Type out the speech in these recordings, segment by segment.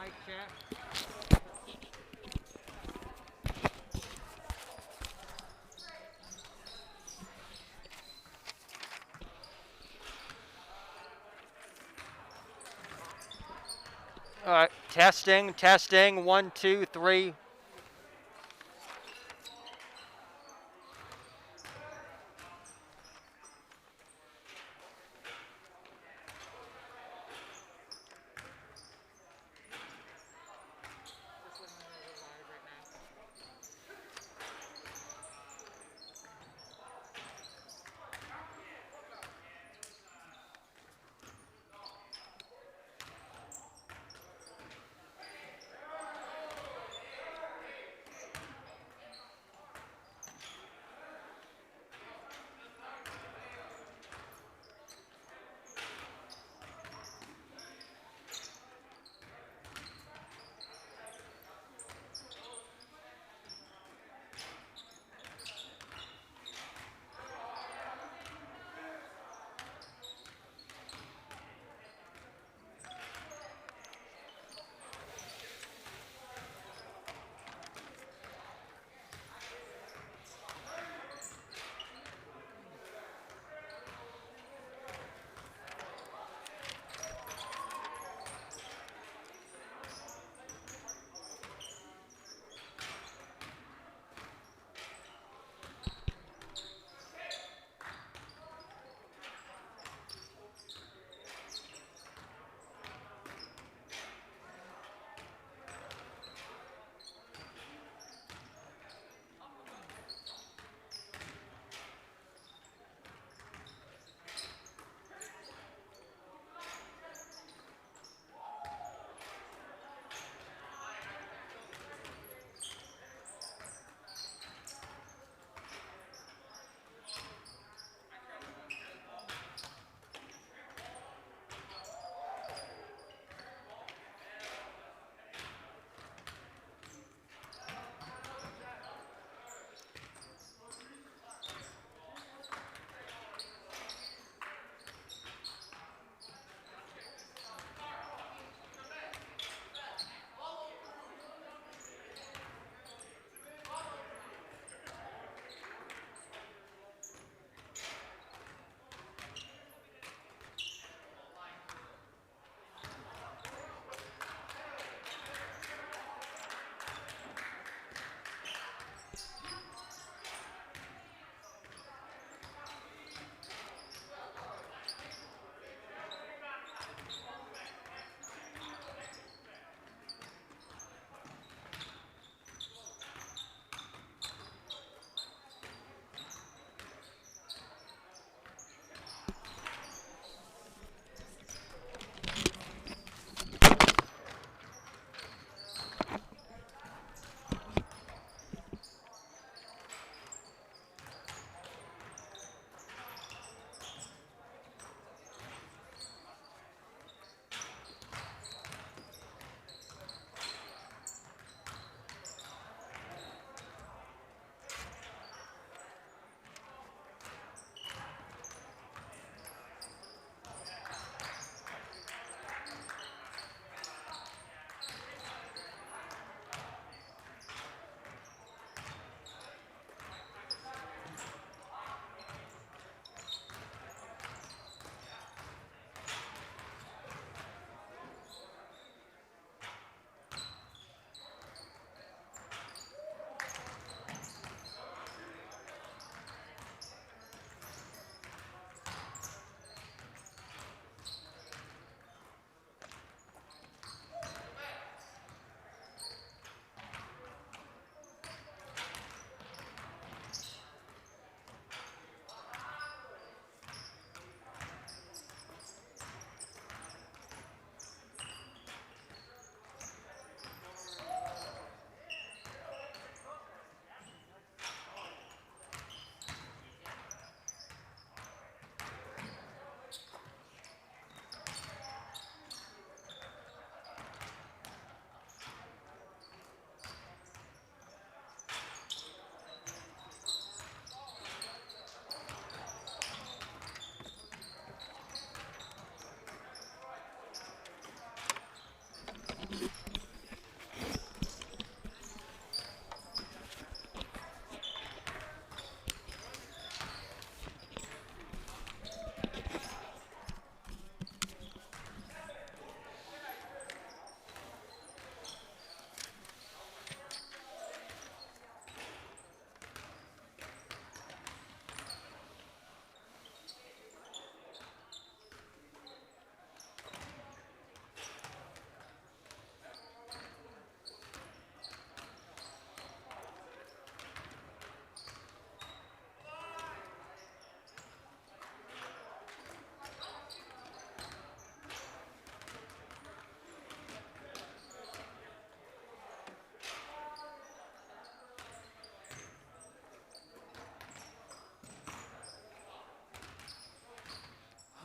mic check. All right, testing, testing, 1, 2, 3.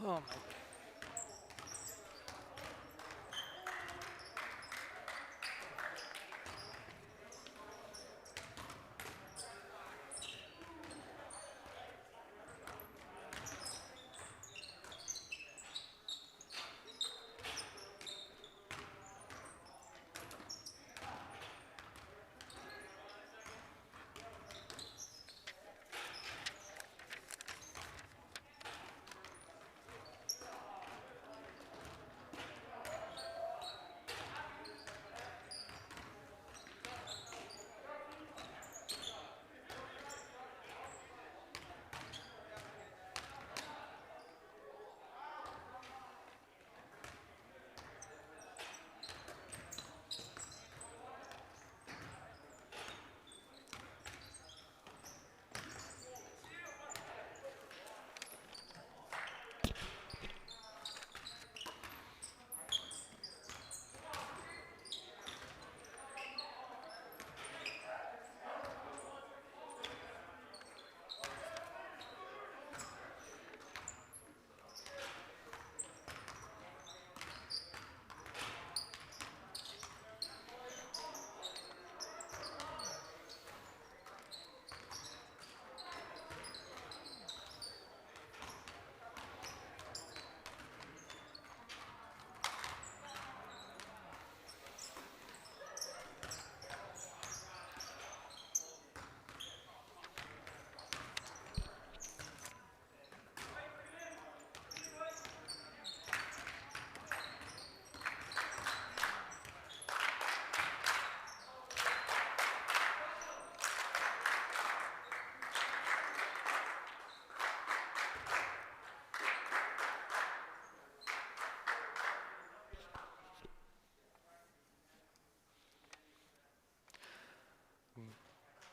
Oh my.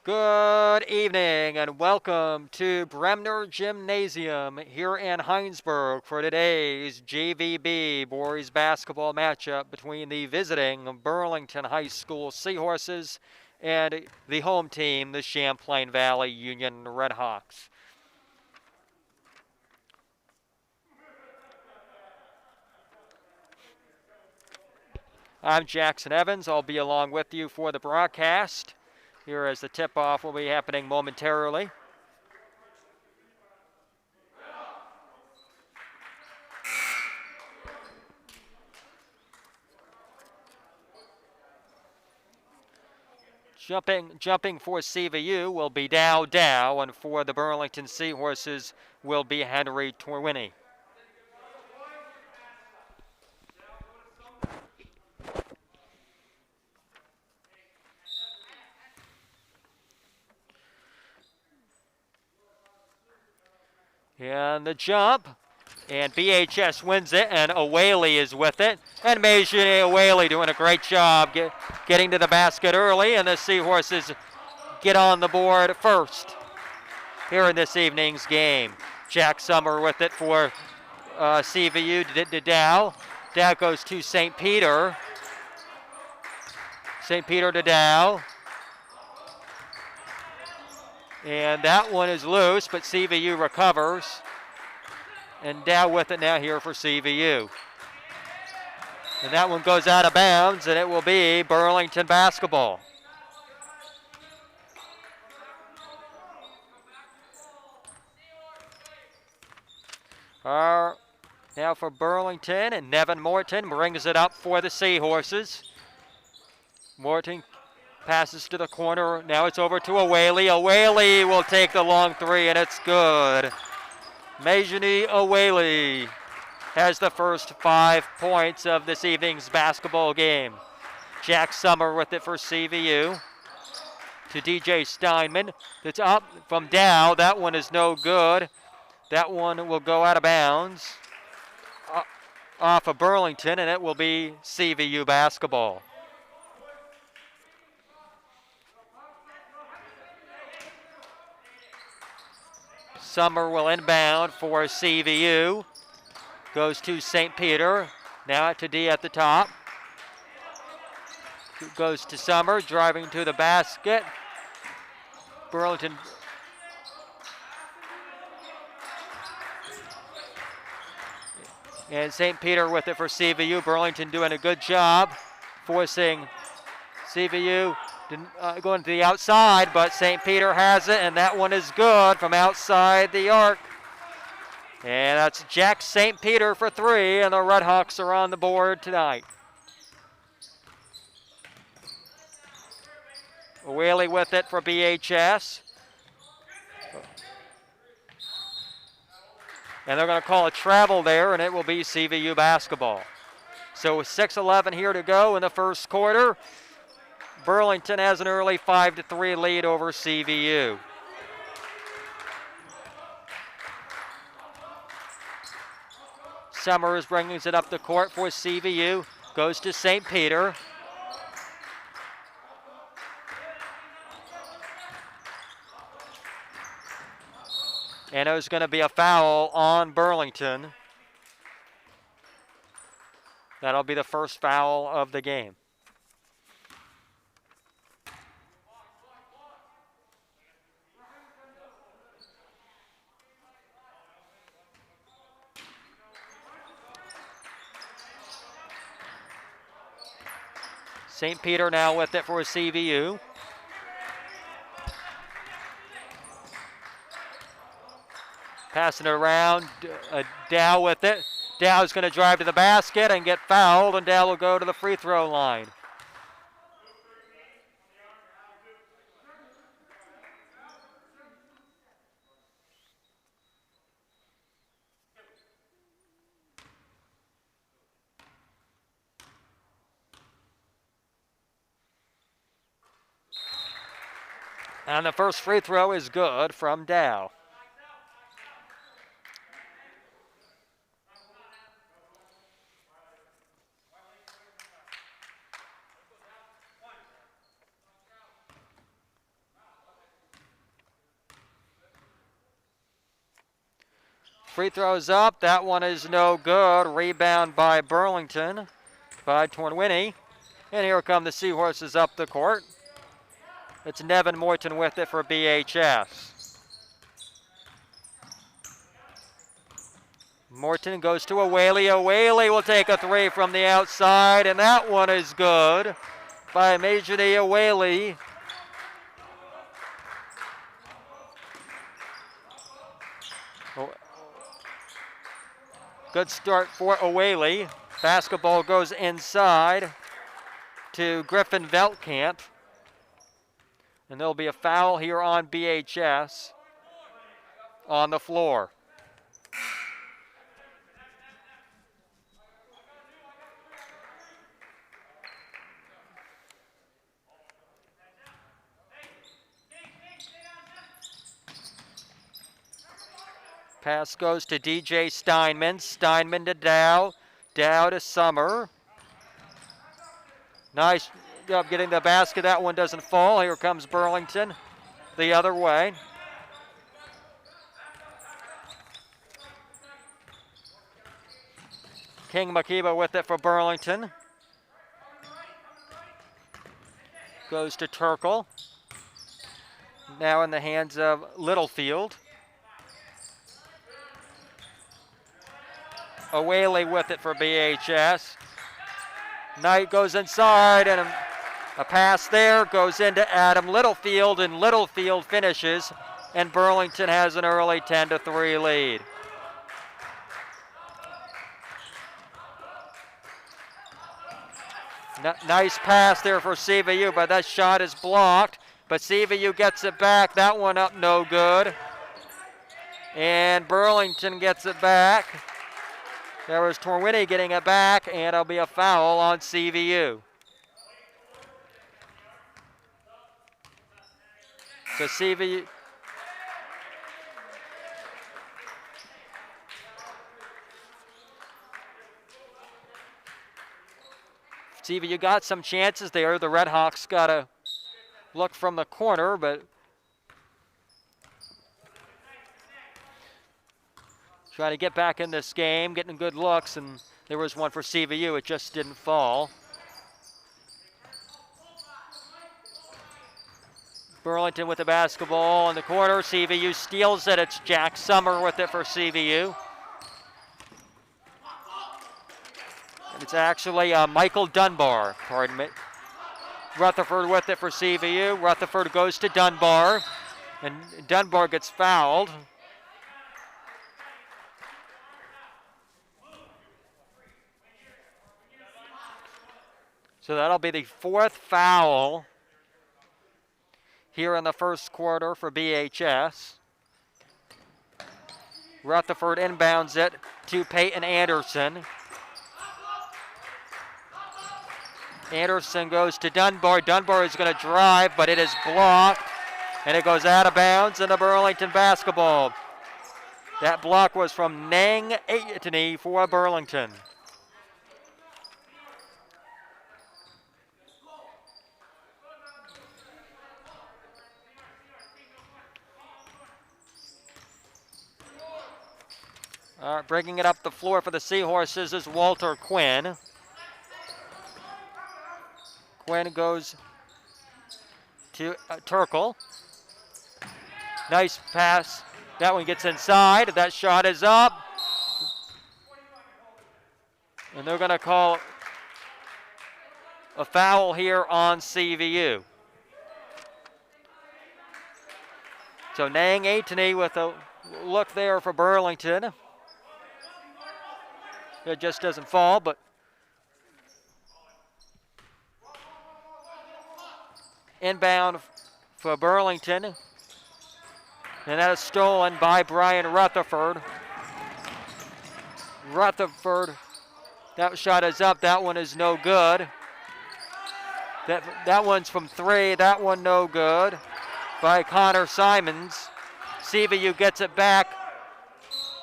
Good evening and welcome to Bremner Gymnasium here in Heinsberg for today's JV-B boys basketball matchup between the visiting Burlington High School Seahorses and the home team, the Champlain Valley Union Redhawks. I'm Jackson Evans. I'll be along with you for the broadcast here as the tip-off will be happening momentarily. Jumping for CVU will be Dow, and for the Burlington Seahorses will be Henry Torwini. And the jump, and BHS wins it, and O'Whaley is with it. And Major O'Whaley doing a great job getting to the basket early, and the Seahorses get on the board first here in this evening's game. Jack Summer with it for CVU to Dow. Dow goes to St. Peter. St. Peter to Dow. And that one is loose, but CVU recovers. And Dow with it now here for CVU. And that one goes out of bounds, and it will be Burlington basketball. Now for Burlington, and Nevin Morton brings it up for the Seahorses. Morton passes to the corner. Now it's over to O'Whaley. O'Whaley will take the long three, and it's good. Majani O'Whaley has the first 5 points of this evening's basketball game. Jack Summer with it for CVU. To DJ Steinman. That's up from Dow. That one is no good. That one will go out of bounds off of Burlington, and it will be CVU basketball. Summer will inbound for CVU. Goes to St. Peter. Now to D at the top. Goes to Summer, driving to the basket. Burlington. And St. Peter with it for CVU. Burlington doing a good job forcing CVU going to the outside, but St. Peter has it, and that one is good from outside the arc. And that's Jack St. Peter for 3, and the Redhawks are on the board tonight. Whaley with it for BHS. And they're going to call a travel there, and it will be CVU basketball. So with 6:11 here to go in the first quarter, Burlington has an early 5-3 lead over CVU. Summers brings it up the court for CVU. Goes to St. Peter. And there's going to be a foul on Burlington. That'll be the first foul of the game. St. Peter now with it for CVU. Passing it around, Dow with it. Dow's going to drive to the basket and get fouled, and Dow will go to the free throw line. And the first free throw is good from Dow. Free throws up. That one is no good. Rebound by Burlington, by Tornwini. And here come the Seahorses up the court. It's Nevin Morton with it for BHS. Morton goes to Whaley. Whaley will take a 3 from the outside, and that one is good by Majidi Whaley. Good start for Whaley. Basketball goes inside to Griffin Veltkamp. And there'll be a foul here on BHS on the floor. Pass goes to DJ Steinman. Steinman to Dow. Dow to Summer. Nice job getting the basket. That one doesn't fall. Here comes Burlington the other way. King Makiba with it for Burlington. Goes to Turkle. Now in the hands of Littlefield. Whaley with it for BHS. Knight goes inside, and a pass there goes into Adam Littlefield, and Littlefield finishes, and Burlington has an early 10-3 lead. Nice pass there for CVU, but that shot is blocked. But CVU gets it back. That one up no good. And Burlington gets it back. There was Torwini getting it back, and it'll be a foul on CVU. So CVU got some chances there. The Redhawks got to look from the corner, but trying to get back in this game, getting good looks, and there was one for CVU. It just didn't fall. Burlington with the basketball in the corner. CVU steals it. It's Jack Summer with it for CVU. It's actually Michael Dunbar, pardon me. Rutherford with it for CVU. Rutherford goes to Dunbar, and Dunbar gets fouled. So that'll be the 4th foul here in the first quarter for BHS. Rutherford inbounds it to Peyton Anderson. Anderson goes to Dunbar. Dunbar is going to drive, but it is blocked, and it goes out of bounds into Burlington basketball. That block was from Nang Aitany for Burlington. Bringing it up the floor for the Seahorses is Walter Quinn. Quinn goes to Turkle. Nice pass. That one gets inside. That shot is up. And they're going to call a foul here on CVU. So Nang Aitany with a look there for Burlington. It just doesn't fall, but inbound for Burlington. And that is stolen by Brian Rutherford. Rutherford, that shot is up. That one is no good. That one's from 3. That one no good by Connor Simons. CVU gets it back.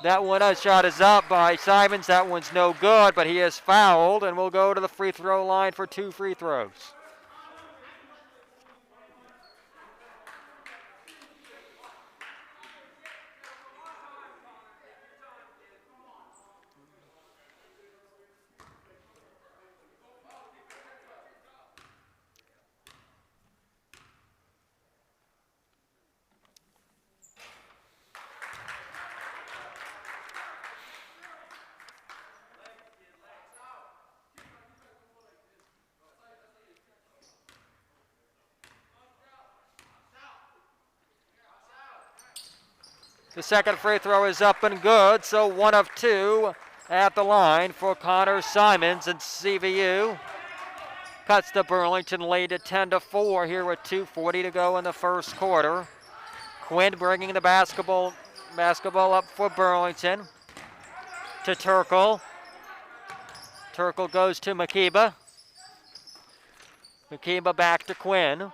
That one, shot is up by Simons. That one's no good, but he is fouled, and we'll go to the free throw line for 2 free throws. The second free throw is up and good, so 1 of 2 at the line for Connor Simons, and CVU cuts the Burlington lead to 10-4 here with 2:40 to go in the first quarter. Quinn bringing the basketball up for Burlington to Turkle. Turkle goes to Makiba. Makiba back to Quinn.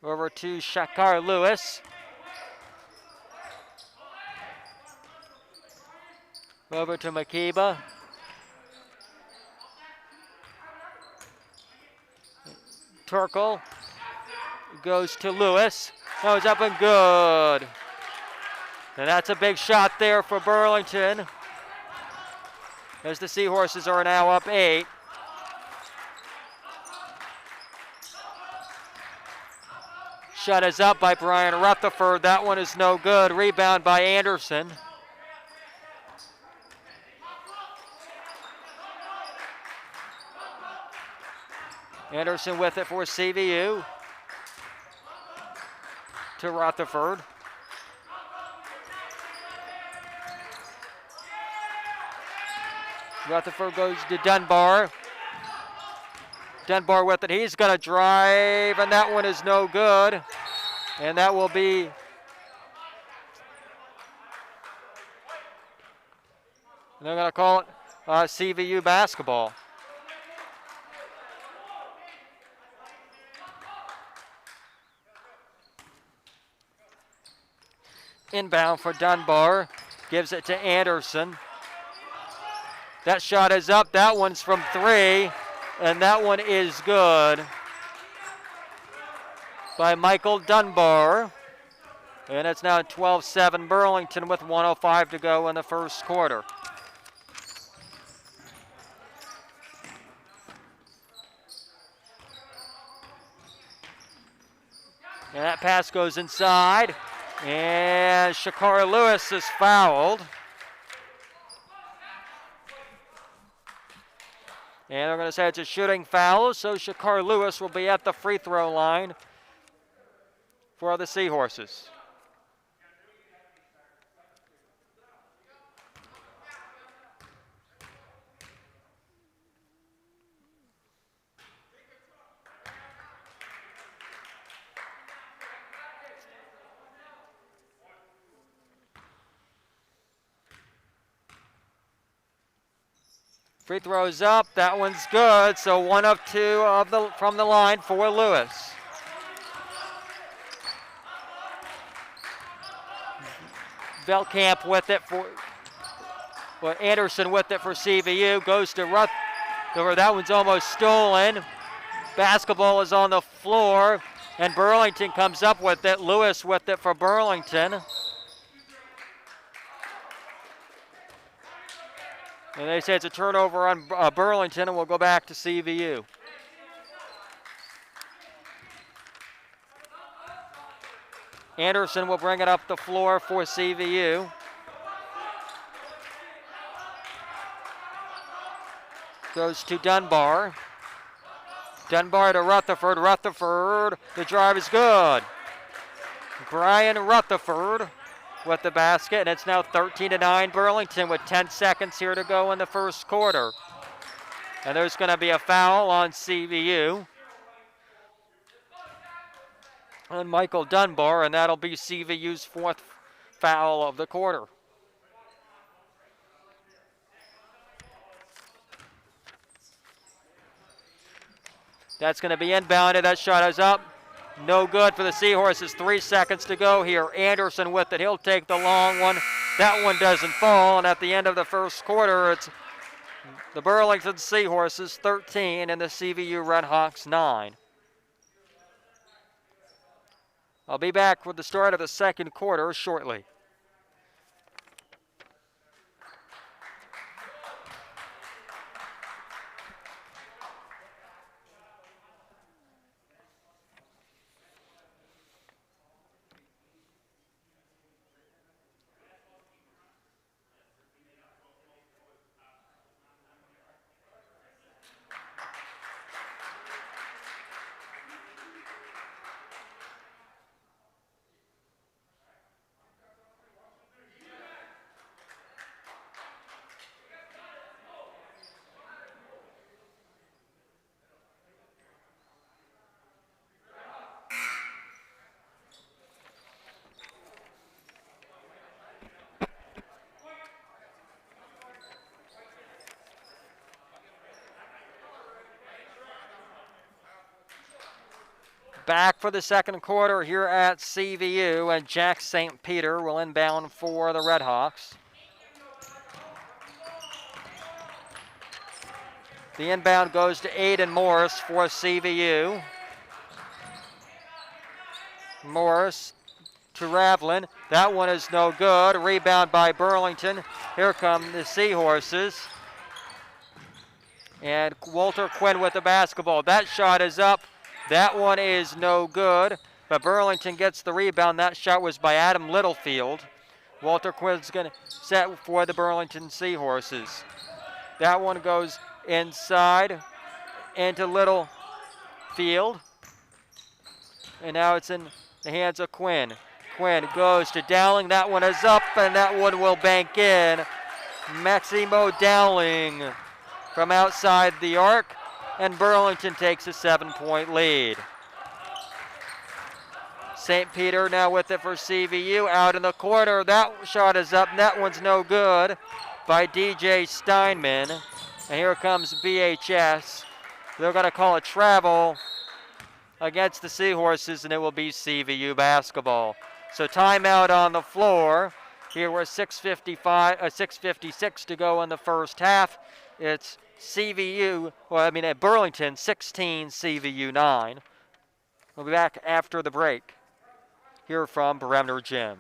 Over to Shakar Lewis. Over to Makiba. Turkle goes to Lewis. That was up and good. And that's a big shot there for Burlington, as the Seahorses are now up 8. Shot is up by Brian Rutherford. That one is no good. Rebound by Anderson. Anderson with it for CVU. To Rutherford. Rutherford goes to Dunbar. Dunbar with it. He's going to drive, and that one is no good. And that will be they're going to call it CVU basketball. Inbound for Dunbar. Gives it to Anderson. That shot is up. That one's from 3. And that one is good by Michael Dunbar. And it's now 12-7 Burlington with 1:05 to go in the first quarter. And that pass goes inside. And Shakar Lewis is fouled. And they're going to say it's a shooting foul, so Shakar Lewis will be at the free throw line for the Seahorses. Free throws up, that one's good, so 1 of 2 from the line for Lewis. Velkamp with it Anderson with it for CVU, goes to Rutherford, that one's almost stolen. Basketball is on the floor, and Burlington comes up with it. Lewis with it for Burlington. And they say it's a turnover on Burlington, and we'll go back to CVU. Anderson will bring it up the floor for CVU. Goes to Dunbar. Dunbar to Rutherford. Rutherford, the drive is good. Brian Rutherford with the basket, and it's now 13-9 Burlington with 10 seconds here to go in the first quarter. And there's going to be a foul on CVU on Michael Dunbar, and that'll be CVU's 4th foul of the quarter. That's going to be inbounded. That shot is up. No good for the Seahorses. 3 seconds to go here. Anderson with it. He'll take the long one. That one doesn't fall. And at the end of the first quarter, it's the Burlington Seahorses 13 and the CVU Redhawks 9. I'll be back with the start of the second quarter shortly. Back for the second quarter here at CVU, and Jack St. Peter will inbound for the Redhawks. The inbound goes to Aiden Morris for CVU. Morris to Ravlin. That one is no good. Rebound by Burlington. Here come the Seahorses. And Walter Quinn with the basketball. That shot is up. That one is no good, but Burlington gets the rebound. That shot was by Adam Littlefield. Walter Quinn's going to set for the Burlington Seahorses. That one goes inside into Littlefield. And now it's in the hands of Quinn. Quinn goes to Dowling. That one is up, and that one will bank in. Maximo Dowling from outside the arc. And Burlington takes a 7-point lead. St. Peter now with it for CVU out in the corner. That shot is up, and that one's no good by DJ Steinman. And here comes BHS. They're going to call a travel against the Seahorses, and it will be CVU basketball. So timeout on the floor. Here we're 6:56 to go in the first half. It's Burlington 16, CVU 9. We'll be back after the break. Here from Bremner Gym.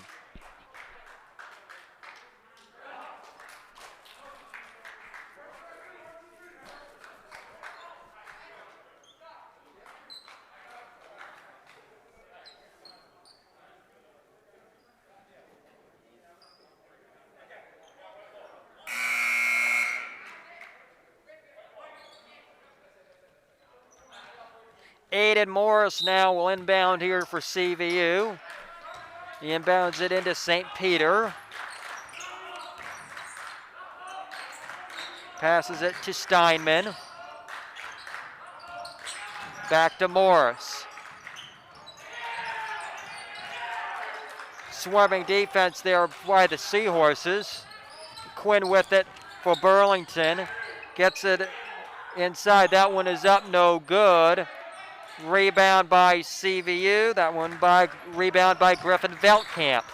Aiden Morris now will inbound here for CVU. He inbounds it into St. Peter. Passes it to Steinman. Back to Morris. Swarming defense there by the Seahorses. Quinn with it for Burlington. Gets it inside. That one is up, no good. Rebound by CVU. That one rebound by Griffin Veltkamp.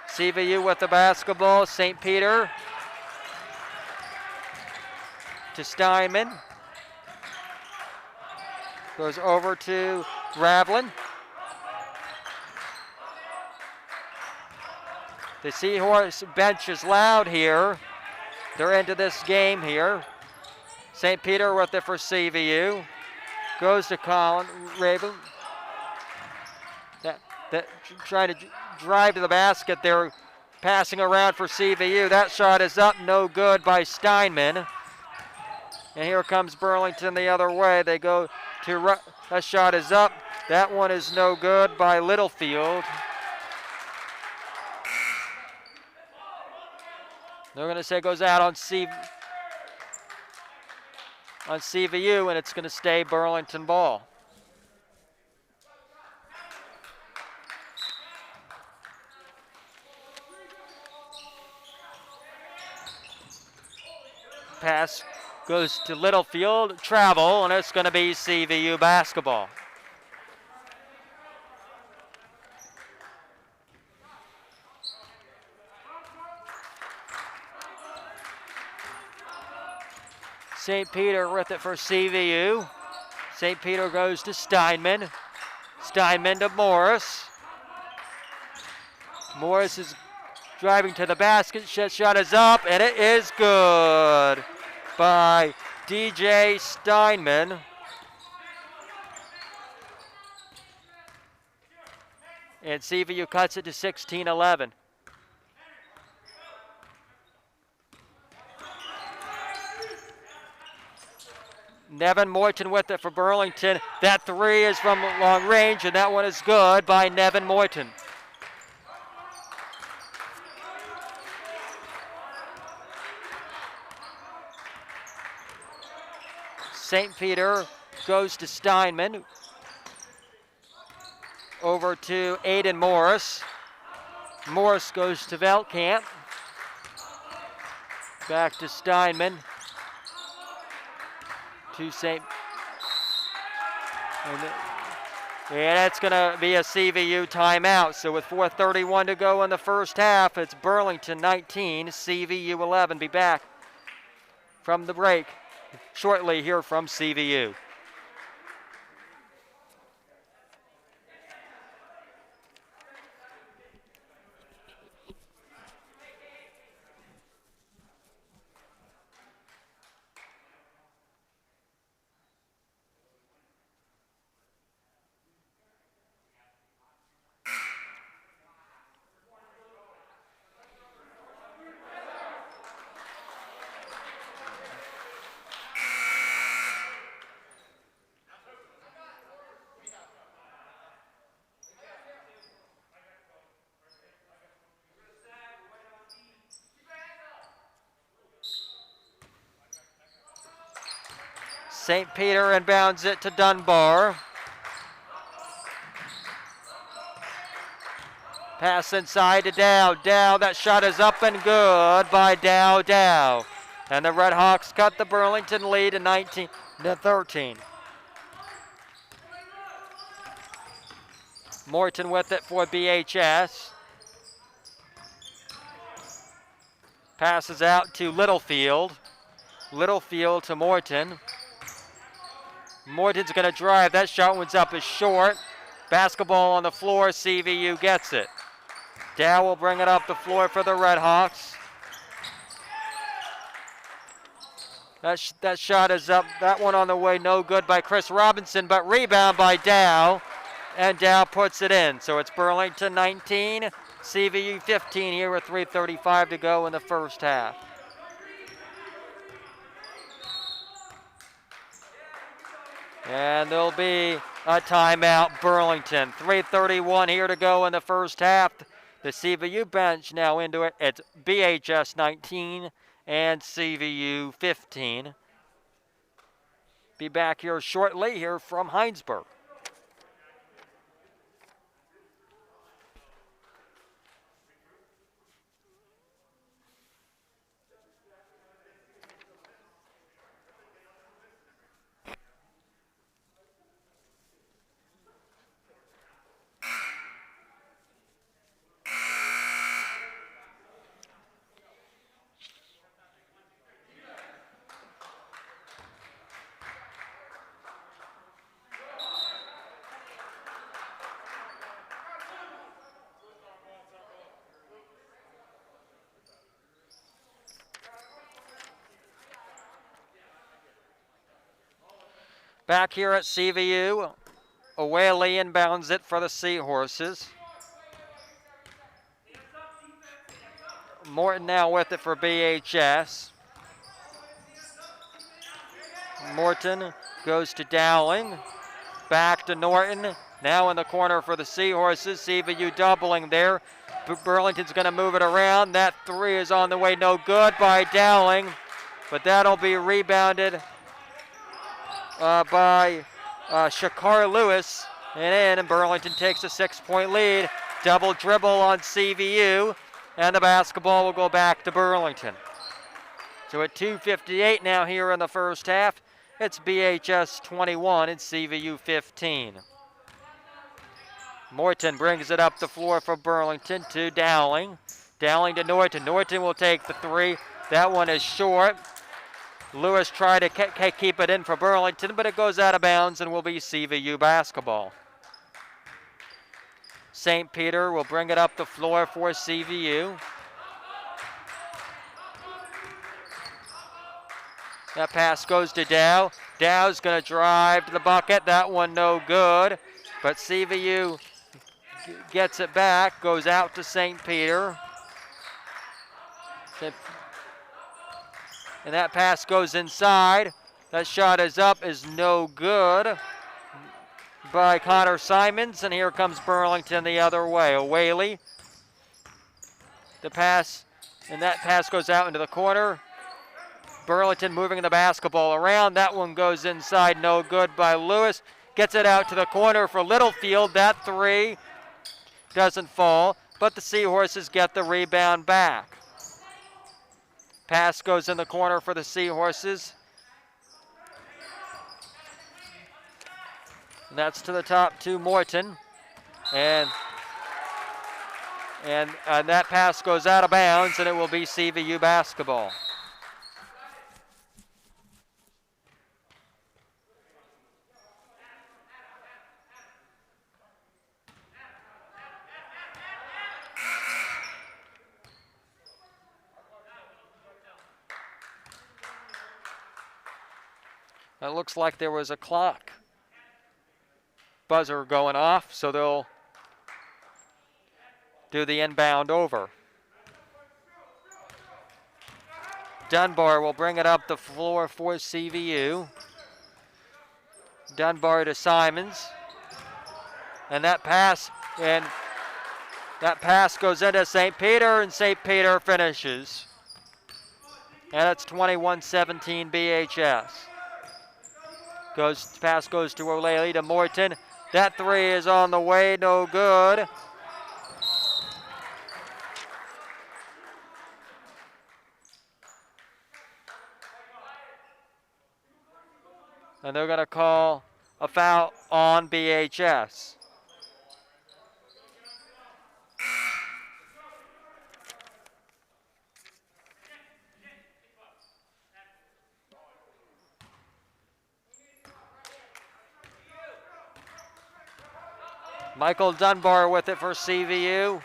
CVU with the basketball. St. Peter to Steinman. Goes over to Gravlin. The Seahorse bench is loud here. They're into this game here. St. Peter with it for CVU. Goes to Colin Raven. Trying to drive to the basket. They're passing around for CVU. That shot is up, no good by Steinman. And here comes Burlington the other way. They go to, that shot is up. That one is no good by Littlefield. They're going to say it goes out on CVU, and it's going to stay Burlington ball. Pass goes to Littlefield, travel, and it's going to be CVU basketball. St. Peter with it for CVU. St. Peter goes to Steinman. Steinman to Morris. Morris is driving to the basket. Shot is up, and it is good by DJ Steinman. And CVU cuts it to 16-11. Nevin Moyton with it for Burlington. That three is from long range, and that one is good by Nevin Moyton. St. Peter goes to Steinman. Over to Aiden Morris. Morris goes to Veltkamp. Back to Steinman. To St. And that's going to be a CVU timeout. So with 4:31 to go in the first half, it's Burlington 19, CVU 11. Be back from the break shortly here from CVU. St. Peter inbounds it to Dunbar. Pass inside to Dow. Dow, that shot is up and good by Dow. And the Red Hawks cut the Burlington lead to 19-13. Morton with it for BHS. Passes out to Littlefield. Littlefield to Morton. Morton's going to drive. That shot one's up is short. Basketball on the floor. CVU gets it. Dow will bring it up the floor for the Red Hawks. That shot is up. That one on the way, no good by Chris Robinson, but rebound by Dow. And Dow puts it in. So it's Burlington 19, CVU 15 here with 3:35 to go in the first half. And there'll be a timeout, Burlington. 3:31 here to go in the first half. The CVU bench now into it. It's BHS 19 and CVU 15. Be back here shortly here from Heinsberg. Back here at CVU, Awaley inbounds it for the Seahorses. Morton now with it for BHS. Morton goes to Dowling. Back to Norton. Now in the corner for the Seahorses. CVU doubling there. Burlington's going to move it around. That three is on the way, no good by Dowling. But that'll be rebounded by Shakar Lewis. And Burlington takes a 6-point lead. Double dribble on CVU. And the basketball will go back to Burlington. So at 2:58 now here in the first half, it's BHS 21 and CVU 15. Morton brings it up the floor for Burlington to Dowling. Dowling to Norton. Norton will take the three. That one is short. Lewis tried to keep it in for Burlington, but it goes out of bounds and will be CVU basketball. St. Peter will bring it up the floor for CVU. That pass goes to Dow. Dow's going to drive to the bucket. That one no good. But CVU gets it back, goes out to St. Peter. And that pass goes inside. That shot is up, is no good by Connor Simons. And here comes Burlington the other way. Awaley. The pass, and that pass goes out into the corner. Burlington moving the basketball around. That one goes inside, no good by Lewis. Gets it out to the corner for Littlefield. That three doesn't fall, but the Seahorses get the rebound back. Pass goes in the corner for the Seahorses. And that's to the top to Morton. And that pass goes out of bounds, and it will be CVU basketball. It looks like there was a clock buzzer going off, so they'll do the inbound over. Dunbar will bring it up the floor for CVU. Dunbar to Simons. And that pass goes into St. Peter, and St. Peter finishes. And it's 21-17 BHS. Pass goes to O'Leary to Morton. That three is on the way, no good. And they're going to call a foul on BHS. Michael Dunbar with it for CVU.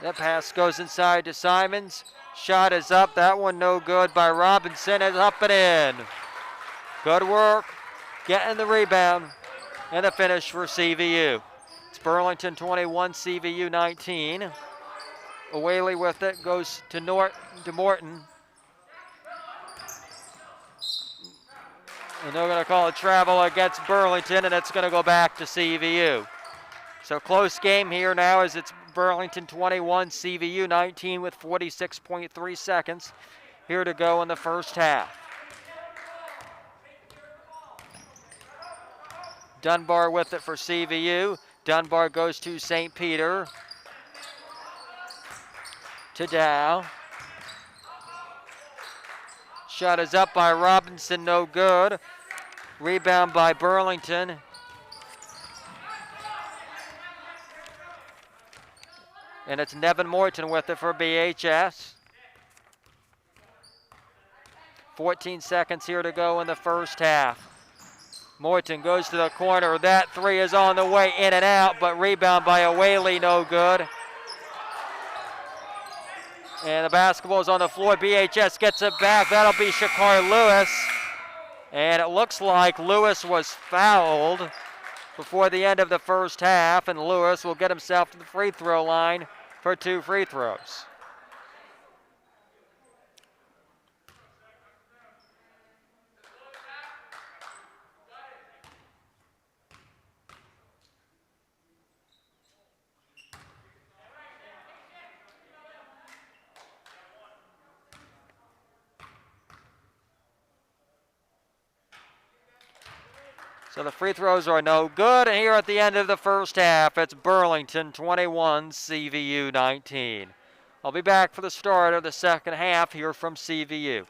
That pass goes inside to Simons. Shot is up. That one no good by Robinson. It's up and in. Good work. Getting the rebound and a finish for CVU. It's Burlington 21, CVU 19. Awaley with it. Goes to Morton. And they're going to call a travel against Burlington, and it's going to go back to CVU. So close game here now as it's Burlington 21, CVU 19 with 46.3 seconds here to go in the first half. Dunbar with it for CVU. Dunbar goes to St. Peter. To Dow. Shot is up by Robinson, no good. Rebound by Burlington. And it's Nevin Morton with it for BHS. 14 seconds here to go in the first half. Morton goes to the corner. That three is on the way in and out, but rebound by Awaley, no good. And the basketball is on the floor. BHS gets it back. That'll be Shakar Lewis. And it looks like Lewis was fouled before the end of the first half, and Lewis will get himself to the free throw line for 2 free throws. So the free throws are no good, and here at the end of the first half, it's Burlington 21, CVU 19. I'll be back for the start of the second half here from CVU.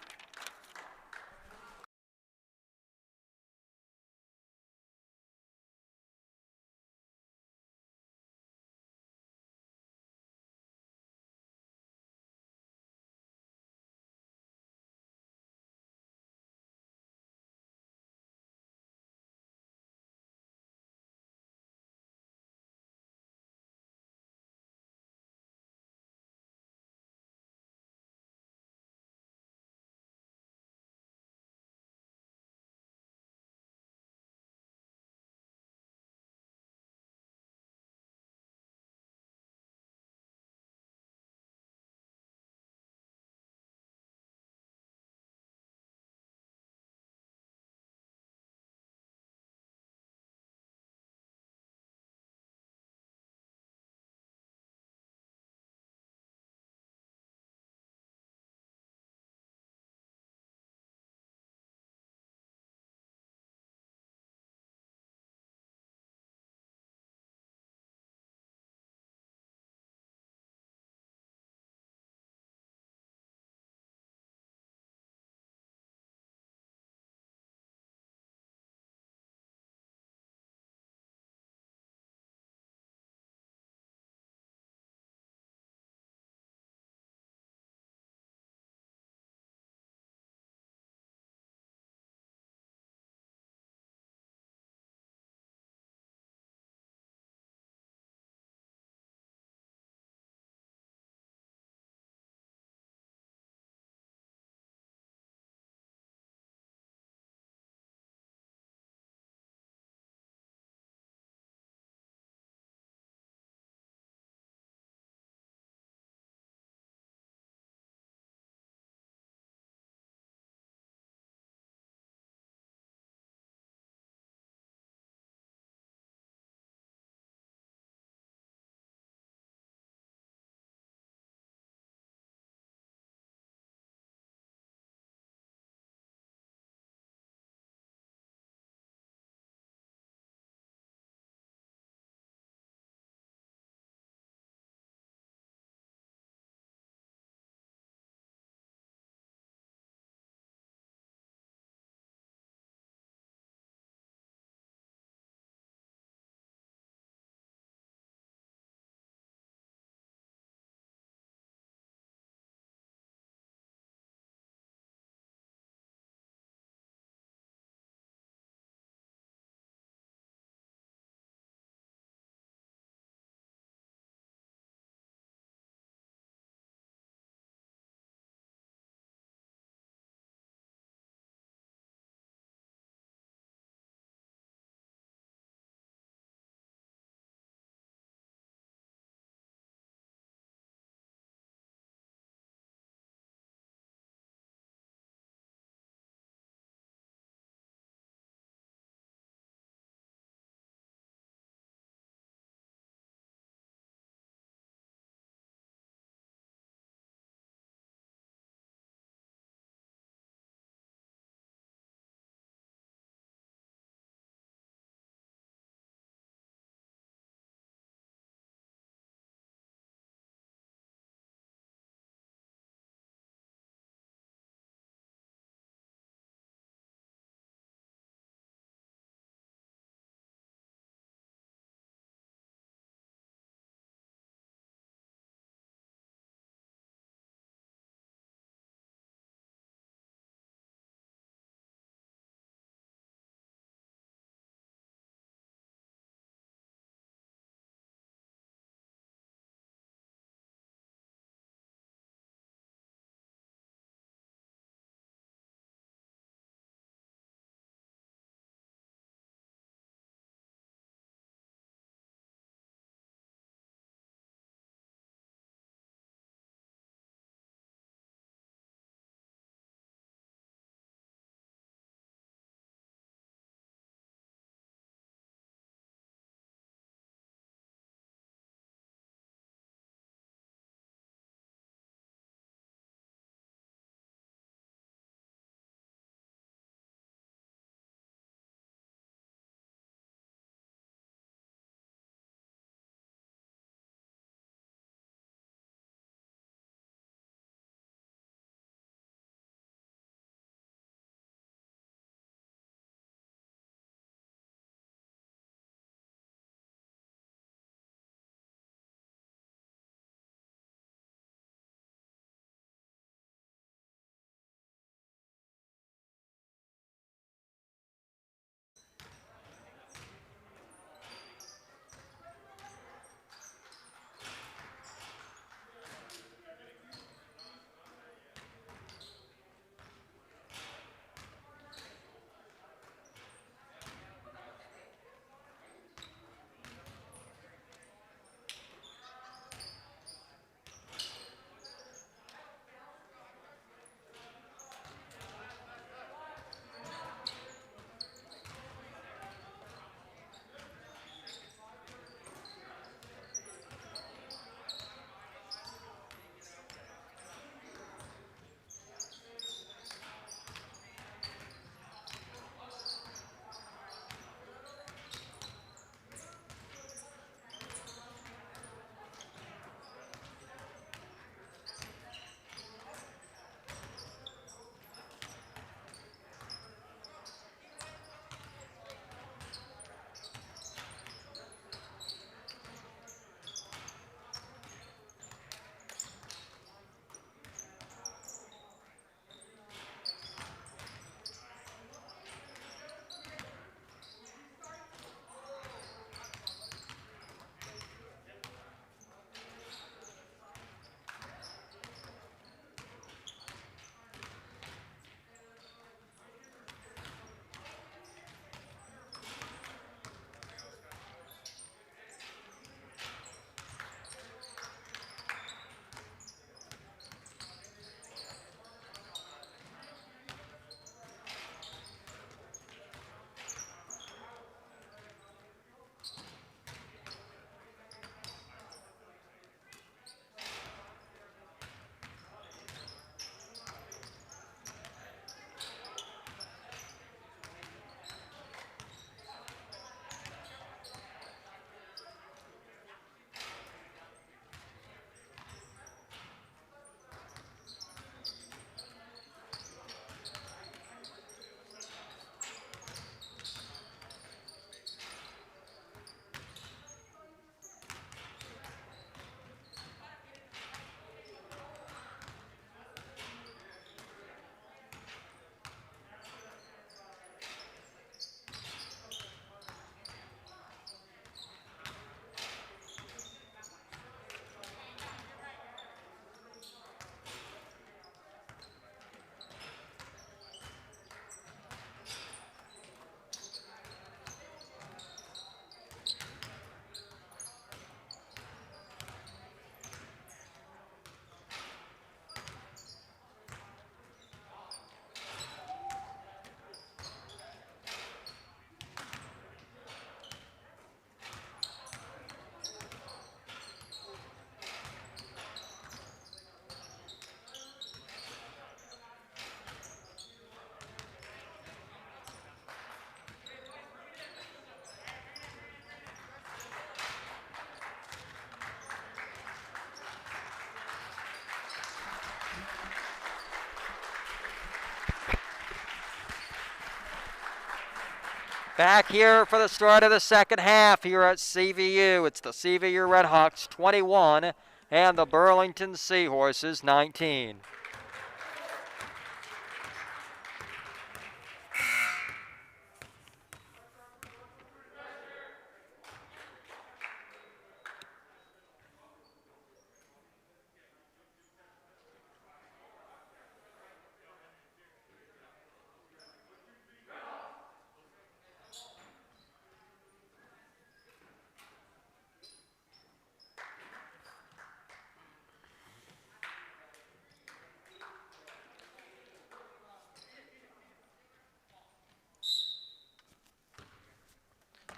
Back here for the start of the second half here at CVU. It's the CVU Redhawks 21 and the Burlington Seahorses 19.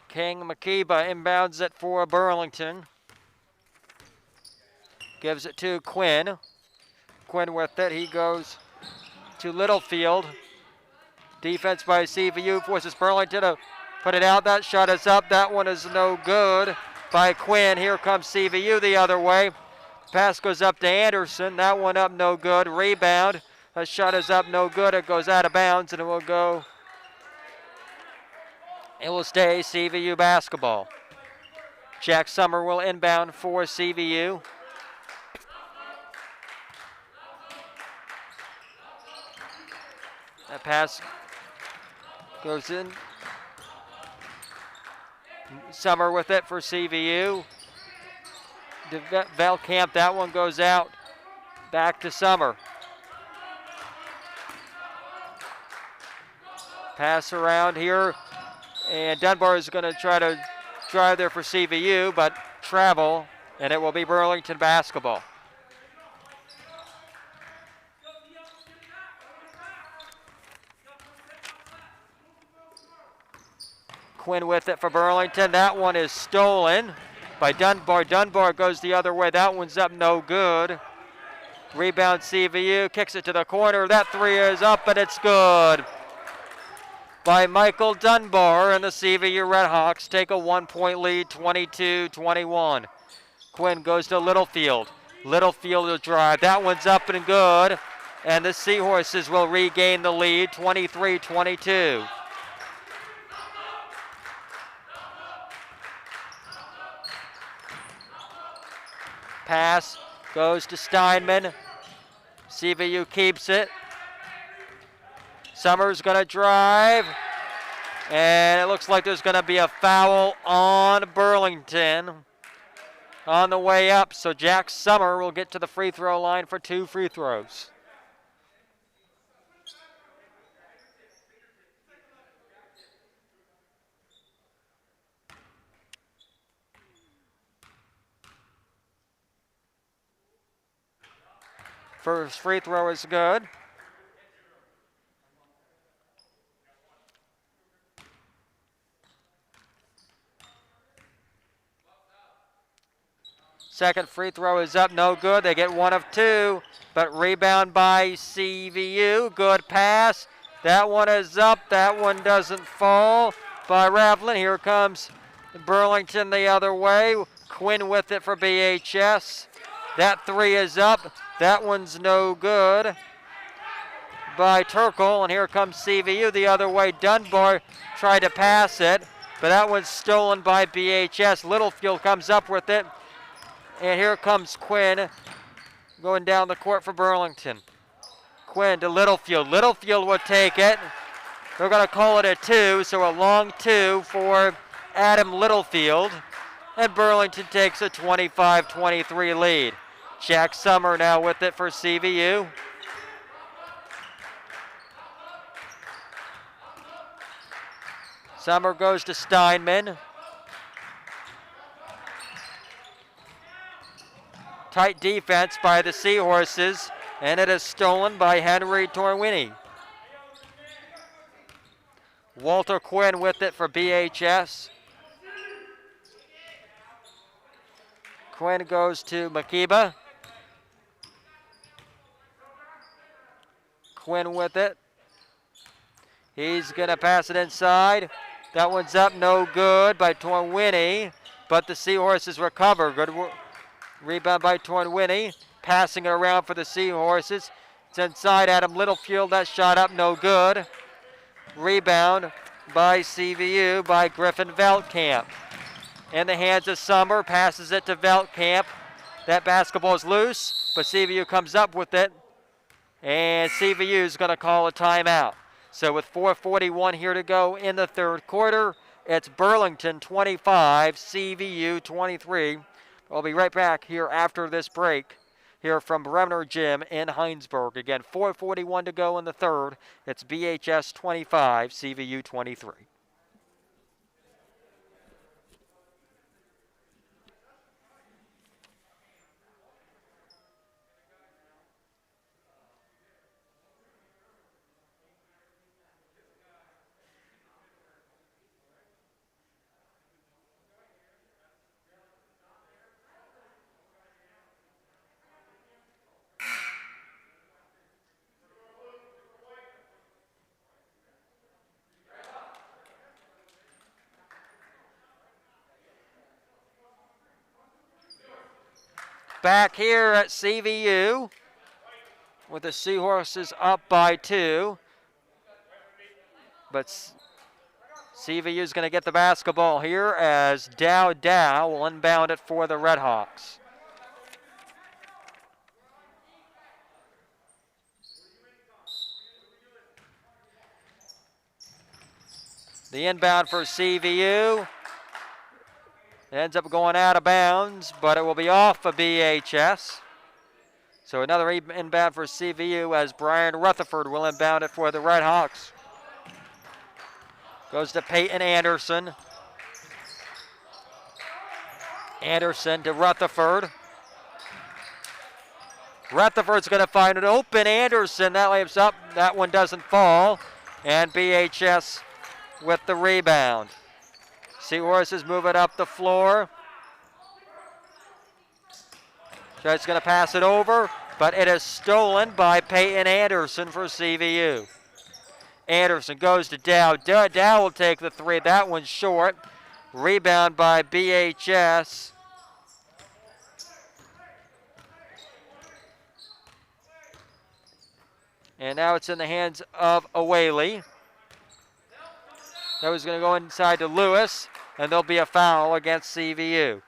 King Makiba inbounds it for Burlington. Gives it to Quinn. Quinn with it. He goes to Littlefield. Defense by CVU forces Burlington to put it out. That shot is up. That one is no good by Quinn. Here comes CVU the other way. Pass goes up to Anderson. That one up no good. Rebound. That shot is up no good. It goes out of bounds and it will go. It will stay CVU basketball. Jack Summer will inbound for CVU. That pass goes in. Summer with it for CVU. Velkamp, that one goes out. Back to Summer. Pass around here. And Dunbar is going to try to drive there for CVU, but travel, and it will be Burlington basketball. Quinn with it for Burlington. That one is stolen by Dunbar. Dunbar goes the other way. That one's up no good. Rebound CVU, kicks it to the corner. That three is up, and it's good. By Michael Dunbar, and the CVU Redhawks take a 1-point lead, 22-21. Quinn goes to Littlefield. Littlefield will drive. That one's up and good, and the Seahorses will regain the lead, 23-22. Pass goes to Steinman. CVU keeps it. Summers going to drive, and it looks like there's going to be a foul on Burlington on the way up. So Jack Summer will get to the free throw line for 2 free throws. First free throw is good. Second free throw is up, no good. They get 1 of 2, but rebound by CVU. Good pass. That one is up. That one doesn't fall by Ravlin. Here comes Burlington the other way. Quinn with it for BHS. That three is up. That one's no good by Turkle. And here comes CVU the other way. Dunbar tried to pass it, but that one's stolen by BHS. Littlefield comes up with it. And here comes Quinn going down the court for Burlington. Quinn to Littlefield. Littlefield will take it. They're going to call it a 2, so a long 2 for Adam Littlefield. And Burlington takes a 25-23 lead. Jack Summer now with it for CVU. Summer goes to Steinman. Tight defense by the Seahorses, and it is stolen by Henry Torwini. Walter Quinn with it for BHS. Quinn goes to Makiba. Quinn with it. He's going to pass it inside. That one's up, no good by Torwini, but the Seahorses recover. Good work. Rebound by Torwini, passing it around for the Seahorses. It's inside Adam Littlefield. That shot up, no good. Rebound by CVU by Griffin Veltkamp. In the hands of Summer, passes it to Veltkamp. That basketball is loose, but CVU comes up with it, and CVU is going to call a timeout. So with 4:41 here to go in the third quarter, it's Burlington 25, CVU 23. We'll be right back here after this break here from Bremner Gym in Heinsberg. Again, 4:41 to go in the third. It's BHS 25, CVU 23. Back here at CVU with the Seahorses up by 2. But CVU is going to get the basketball here as Dow will inbound it for the Redhawks. The inbound for CVU ends up going out of bounds, but it will be off of BHS. So another inbound for CVU as Brian Rutherford will inbound it for the Redhawks. Goes to Peyton Anderson. Anderson to Rutherford. Rutherford's going to find an open Anderson. That layups up. That one doesn't fall. And BHS with the rebound. Seahorses move it up the floor. Just going to pass it over, but it is stolen by Peyton Anderson for CVU. Anderson goes to Dow. Dow will take the three. That one's short. Rebound by BHS. And now it's in the hands of Awaley. That was going to go inside to Lewis, and there'll be a foul against CVU.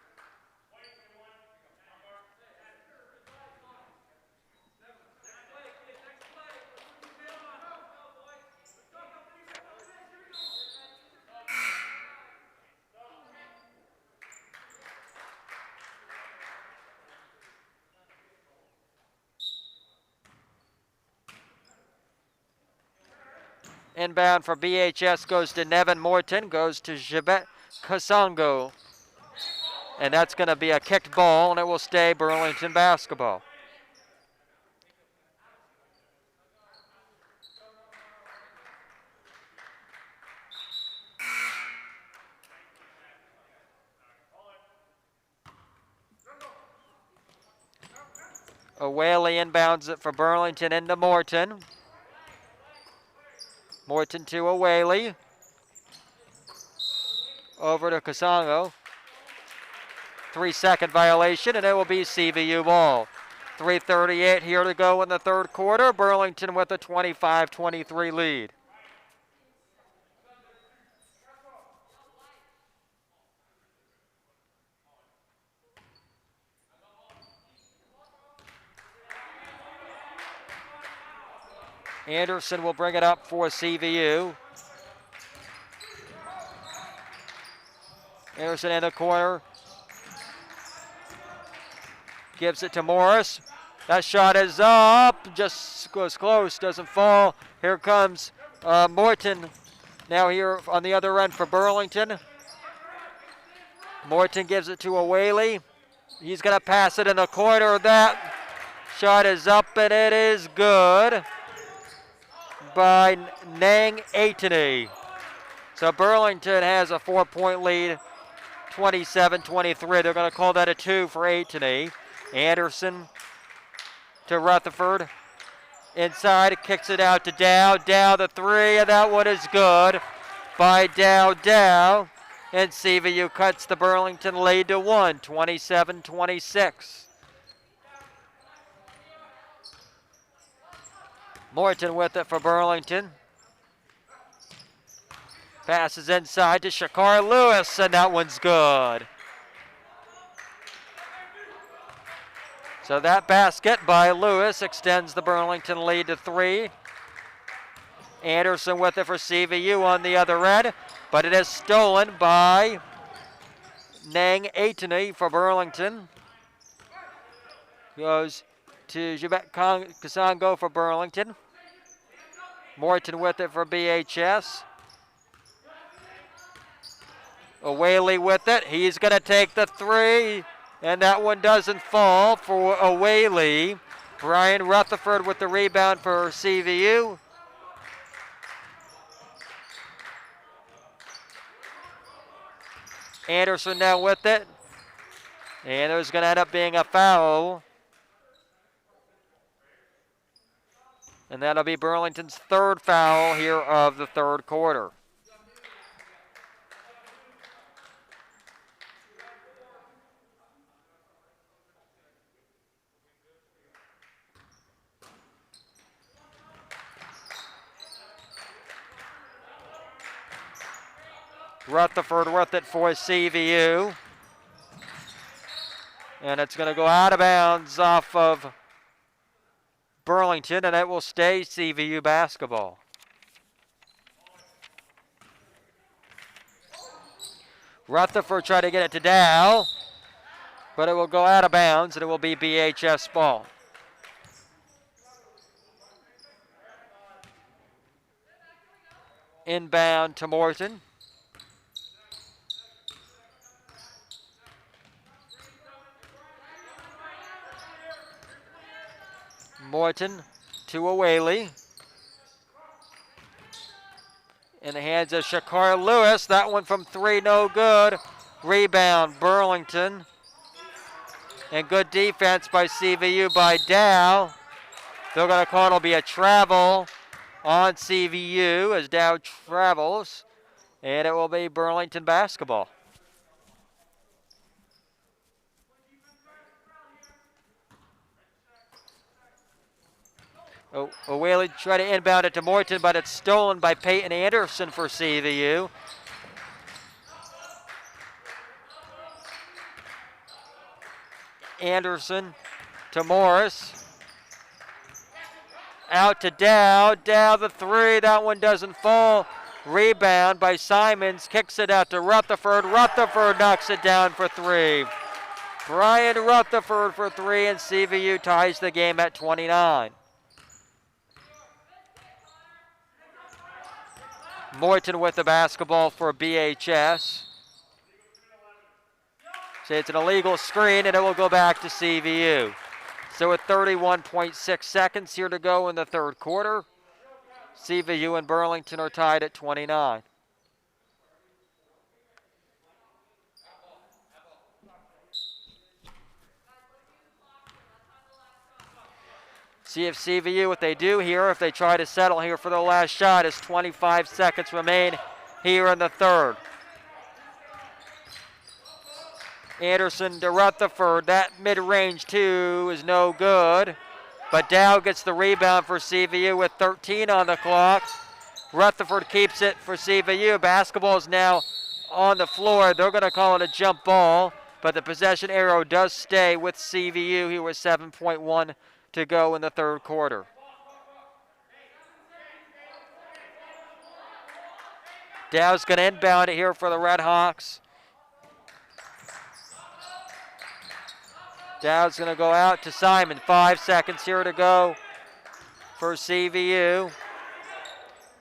Inbound for BHS goes to Nevin Morton, goes to Jabet Kasango. And that's going to be a kicked ball, and it will stay Burlington basketball. Awaley inbounds it for Burlington into Morton. Morton to Awaley. Over to Kasango. 3-second violation, and it will be CVU ball. 3:38 here to go in the third quarter. Burlington with a 25-23 lead. Anderson will bring it up for CVU. Anderson in the corner. Gives it to Morris. That shot is up. Just goes close. Doesn't fall. Here comes Morton. Now here on the other end for Burlington. Morton gives it to Awaley. He's going to pass it in the corner. That shot is up, and it is good by Nang Aitany. So Burlington has a 4-point lead, 27-23. They're going to call that a 2 for Aitany. Anderson to Rutherford. Inside, kicks it out to Dow. Dow the three, and that one is good by Dow. And CVU cuts the Burlington lead to 1, 27-26. Morton with it for Burlington. Passes inside to Shakar Lewis, and that one's good. So that basket by Lewis extends the Burlington lead to 3. Anderson with it for CVU on the other end, but it is stolen by Nang Aitani for Burlington. Goes to Jabet Kasongo for Burlington. Morton with it for BHS. O'Whaley with it. He's going to take the 3, and that one doesn't fall for O'Whaley. Brian Rutherford with the rebound for CVU. Anderson now with it. And there's going to end up being a foul. And that'll be Burlington's 3rd foul here of the 3rd quarter. Rutherford with it for CVU. And it's going to go out of bounds off of Burlington, and it will stay CVU basketball. Rutherford tried to get it to Dow, but it will go out of bounds, and it will be BHS ball. Inbound to Morton. Morton to O'Whaley. In the hands of Shakar Lewis. That one from 3, no good. Rebound, Burlington. And good defense by CVU by Dow. They're going to call it'll be a travel on CVU as Dow travels. And it will be Burlington basketball. O'Whaley tried to inbound it to Morton, but it's stolen by Peyton Anderson for CVU. Anderson to Morris. Out to Dow. Dow the 3. That one doesn't fall. Rebound by Simons. Kicks it out to Rutherford. Rutherford knocks it down for 3. Brian Rutherford for 3, and CVU ties the game at 29. Morton with the basketball for BHS. So it's an illegal screen, and it will go back to CVU. So with 31.6 seconds here to go in the 3rd quarter, CVU and Burlington are tied at 29. See if CVU, what they do here, if they try to settle here for the last shot, as 25 seconds remain here in the 3rd. Anderson to Rutherford. That mid-range 2 is no good. But Dow gets the rebound for CVU with 13 on the clock. Rutherford keeps it for CVU. Basketball is now on the floor. They're going to call it a jump ball, but the possession arrow does stay with CVU here with 7.1 to go in the 3rd quarter. Dow's going to inbound it here for the Red Hawks. Dow's going to go out to Simon. 5 seconds here to go for CVU.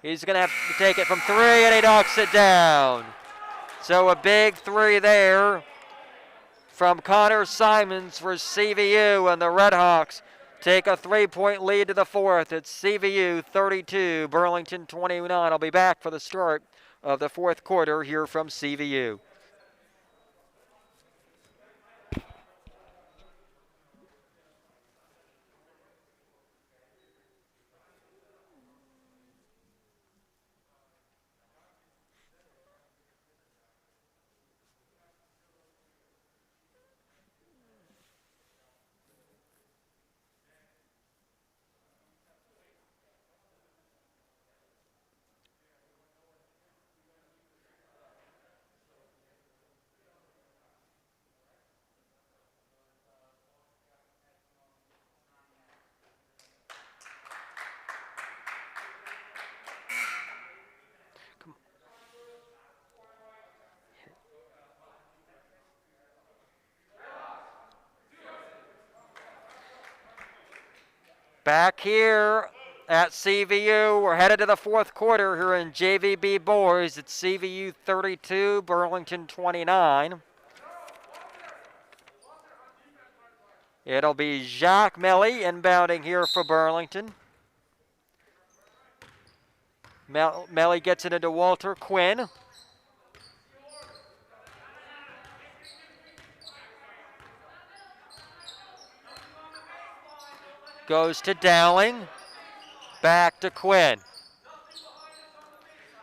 He's going to have to take it from 3, and he knocks it down. So a big 3 there from Connor Simons for CVU, and the Red Hawks take a 3-point lead to the 4th. It's CVU 32, Burlington 29. I'll be back for the start of the 4th quarter here from CVU. Back here at CVU, we're headed to the fourth quarter here in JV-B Boys. It's CVU 32, Burlington 29. It'll be Jacques Melly inbounding here for Burlington. Melly gets it into Walter Quinn. Goes to Dowling. Back to Quinn.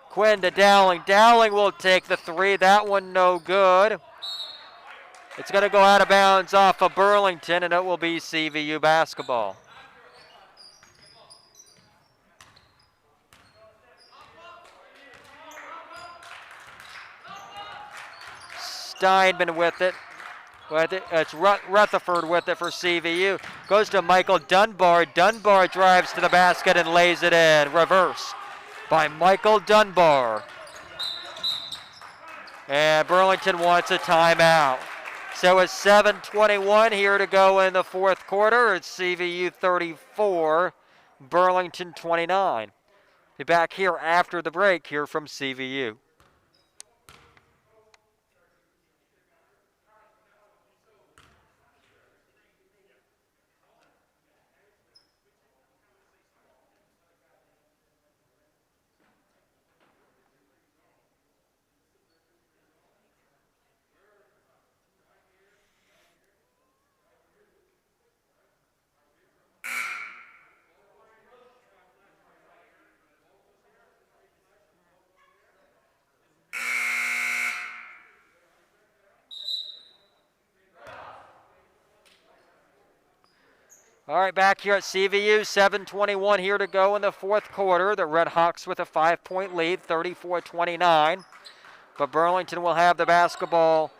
Quinn to Dowling. Dowling will take the three. That one no good. It's going to go out of bounds off of Burlington, and it will be CVU basketball. Steinman with it. It's Rutherford with it for CVU. Goes to Michael Dunbar. Dunbar drives to the basket and lays it in. Reverse by Michael Dunbar. And Burlington wants a timeout. So it's 7:21 here to go in the fourth quarter. It's CVU 34, Burlington 29. Be back here after the break here from CVU. All right, back here at CVU, 7:21 here to go in the fourth quarter. The Red Hawks with a 5-point lead, 34-29. But Burlington will have the basketball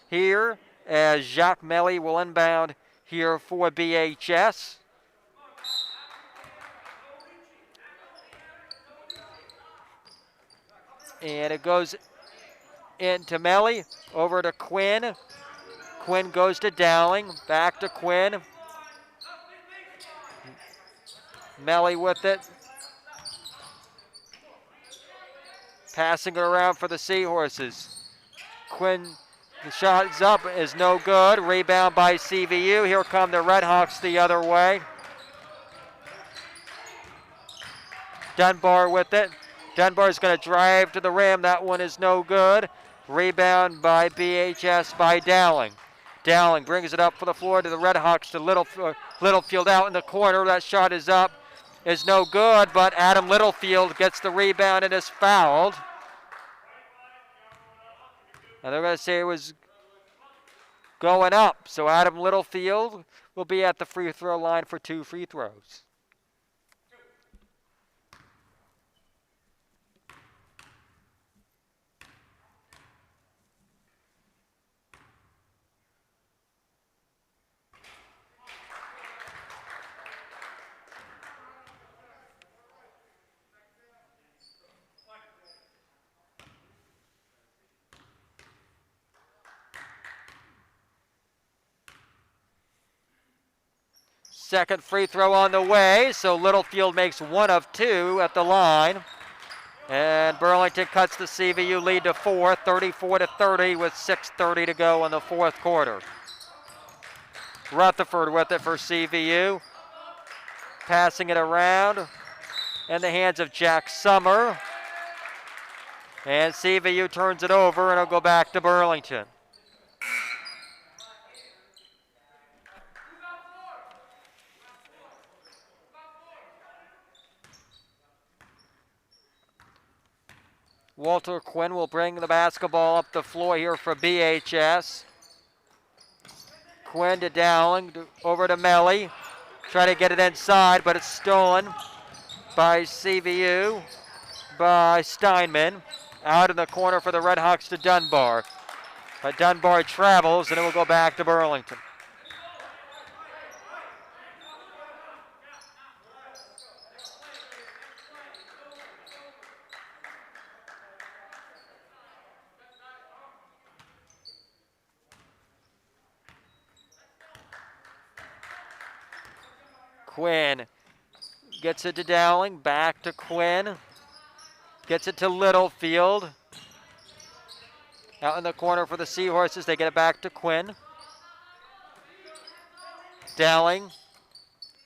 here as Jacques Melly will inbound here for BHS. And it goes into Melly, over to Quinn. Quinn goes to Dowling, back to Quinn. Melly with it. Passing it around for the Seahorses. Quinn, the shot is up, is no good. Rebound by CVU. Here come the Red Hawks the other way. Dunbar with it. Dunbar's going to drive to the rim. That one is no good. Rebound by BHS by Dowling. Dowling brings it up for the floor to the Red Hawks to Littlefield out in the corner. That shot is up, is no good, but Adam Littlefield gets the rebound and is fouled. And they're going to say it was going up. So Adam Littlefield will be at the free throw line for 2 free throws. Second free throw on the way, so Littlefield makes 1 of 2 at the line. And Burlington cuts the CVU lead to 4, 34-30 with 6:30 to go in the fourth quarter. Rutherford with it for CVU. Passing it around in the hands of Jack Summer. And CVU turns it over and it'll go back to Burlington. Walter Quinn will bring the basketball up the floor here for BHS. Quinn to Dowling, over to Melly. Try to get it inside, but it's stolen by CVU, by Steinman. Out in the corner for the Red Hawks to Dunbar. But Dunbar travels, and it will go back to Burlington. Quinn Gets it to Dowling, back to Quinn. Gets it to Littlefield. Out in the corner for the Seahorses, they get it back to Quinn. Dowling,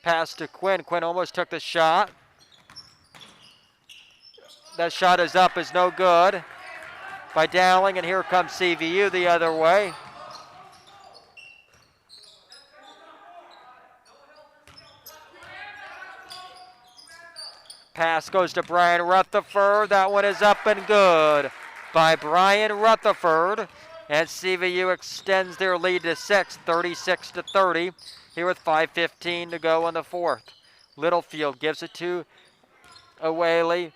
pass to Quinn. Quinn almost took the shot. That shot is up, is no good by Dowling, and here comes CVU the other way. Pass goes to Brian Rutherford. That one is up and good by Brian Rutherford. And CVU extends their lead to 6, 36-30. Here with 5:15 to go in the fourth. Littlefield gives it to Awaley.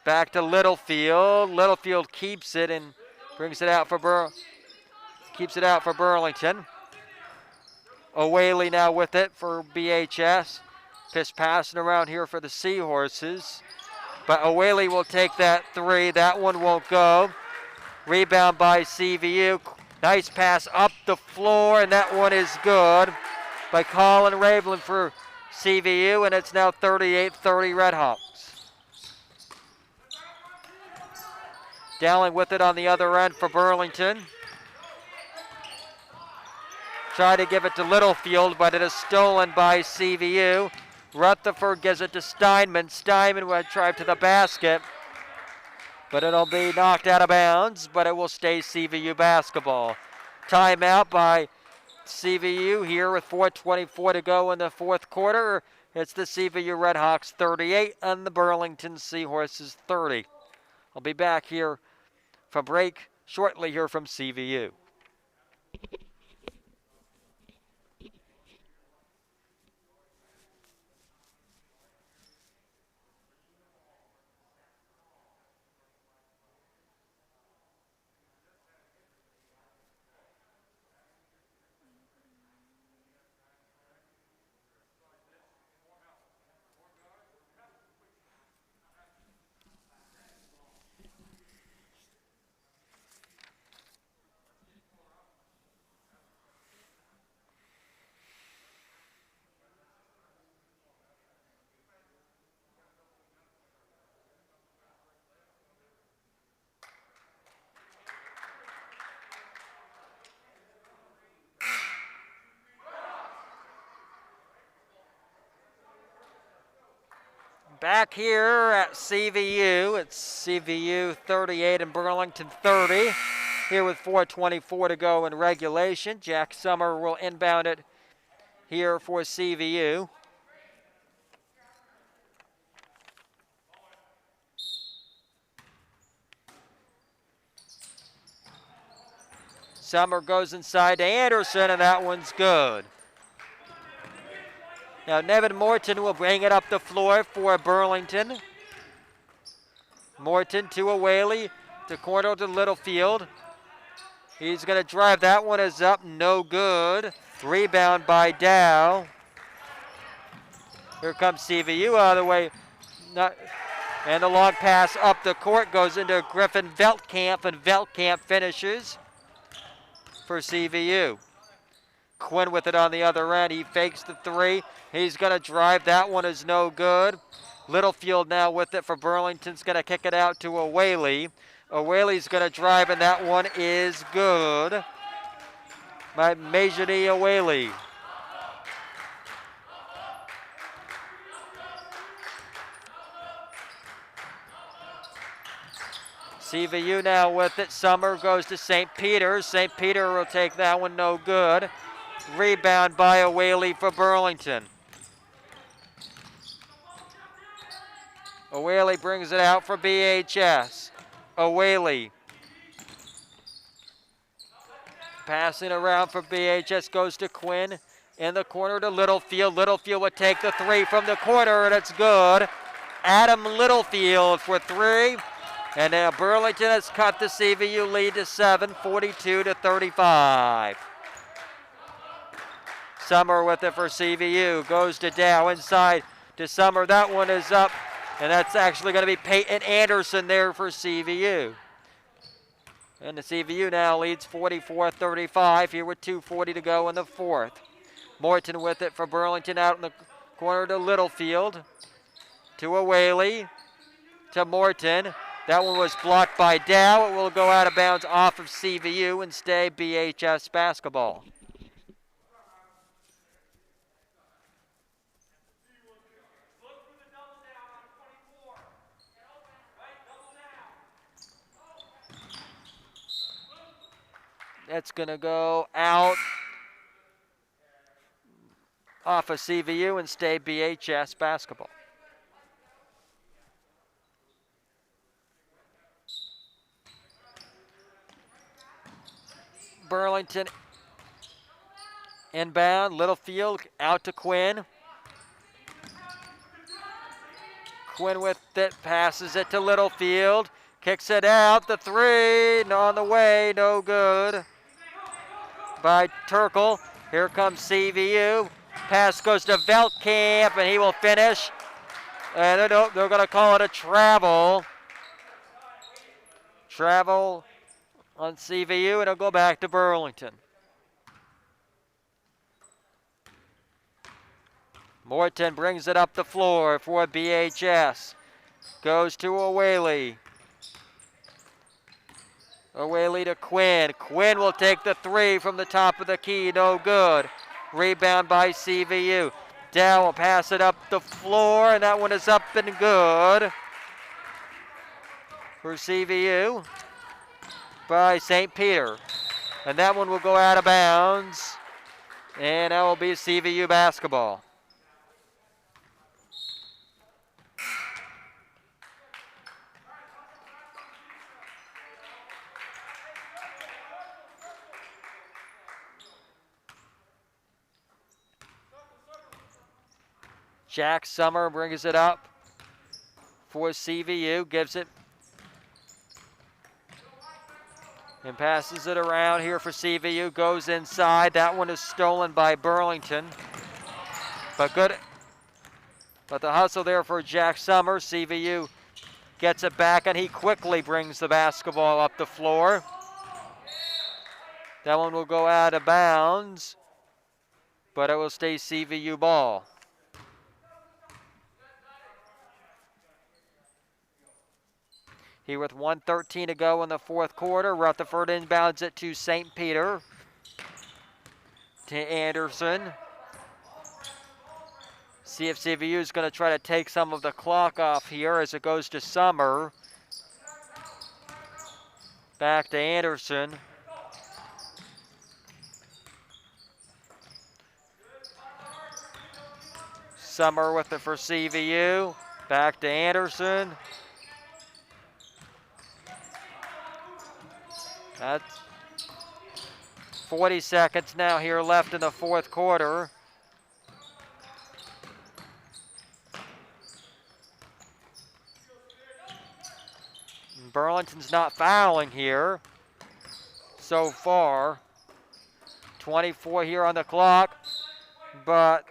Back to Littlefield. Littlefield keeps it and brings it out for Burlington. Awaley now with it for BHS. Pitch passing around here for the Seahorses. But Awaley will take that three. That one won't go. Rebound by CVU. Nice pass up the floor, and that one is good by Colin Raveland for CVU, and it's now 38-30 Redhawks. Dowling with it on the other end for Burlington. Try to give it to Littlefield, but it is stolen by CVU. Rutherford gives it to Steinman. Steinman will drive to the basket, but it'll be knocked out of bounds, but it will stay CVU basketball. Timeout by CVU here with 4:24 to go in the fourth quarter. It's the CVU Redhawks 38 and the Burlington Seahorses 30. I'll be back here for break shortly here from CVU. Back here at CVU, it's CVU 38 and Burlington 30. Here with 4:24 to go in regulation. Jack Summer will inbound it here for CVU. Summer goes inside to Anderson, and that one's good. Now Nevin Morton will bring it up the floor for Burlington. Morton to Awaley, to corner to Littlefield. He's going to drive. That one is up, no good. Rebound by Dow. Here comes CVU out of the way. And the long pass up the court goes into Griffin Veltkamp, and Veltkamp finishes for CVU. Quinn with it on the other end. He fakes the three. He's going to drive. That one is no good. Littlefield now with it for Burlington's going to kick it out to Awaley. Awaley's going to drive, and that one is good by Majidi Awaley. CVU now with it. Summer goes to St. Peter's. St. Peter will take that one, no good. Rebound by Awaley for Burlington. Awaley brings it out for BHS. Awaley. Passing around for BHS goes to Quinn. In the corner to Littlefield. Littlefield would take the three from the corner, and it's good. Adam Littlefield for three. And now Burlington has cut the CVU lead to 7, 42-35. Summer with it for CVU. Goes to Dow inside to Summer. That one is up. And that's actually going to be Peyton Anderson there for CVU. And the CVU now leads 44-35 here with 2:40 to go in the fourth. Morton with it for Burlington out in the corner to Littlefield. to Awaley, to Morton. That one was blocked by Dow. It will go out of bounds off of CVU and stay BHS basketball. That's going to go out off of CVU and stay BHS basketball. Burlington inbound, Littlefield out to Quinn. Quinn with it, passes it to Littlefield, kicks it out, the three, on the way, no good by Turkle. Here comes CVU. Pass goes to Veltkamp, and he will finish. And they're going to call it a travel. Travel on CVU, and it'll go back to Burlington. Morton brings it up the floor for BHS. Goes to Awaley. Awaley to Quinn. Quinn will take the three from the top of the key, no good. Rebound by CVU. Dow will pass it up the floor, and that one is up and good for CVU by St. Peter. And that one will go out of bounds, and that will be CVU basketball. Jack Summer brings it up for CVU, gives it and passes it around here for CVU, goes inside. That one is stolen by Burlington, but good. But the hustle there for Jack Summer. CVU gets it back, and he quickly brings the basketball up the floor. That one will go out of bounds, but it will stay CVU ball. Here with 1:13 to go in the fourth quarter. Rutherford inbounds it to St. Peter. To Anderson. See if CVU is going to try to take some of the clock off here as it goes to Summer. Back to Anderson. Summer with it for CVU. Back to Anderson. That's 40 seconds now here left in the fourth quarter. Burlington's not fouling here so far. 24 here on the clock, but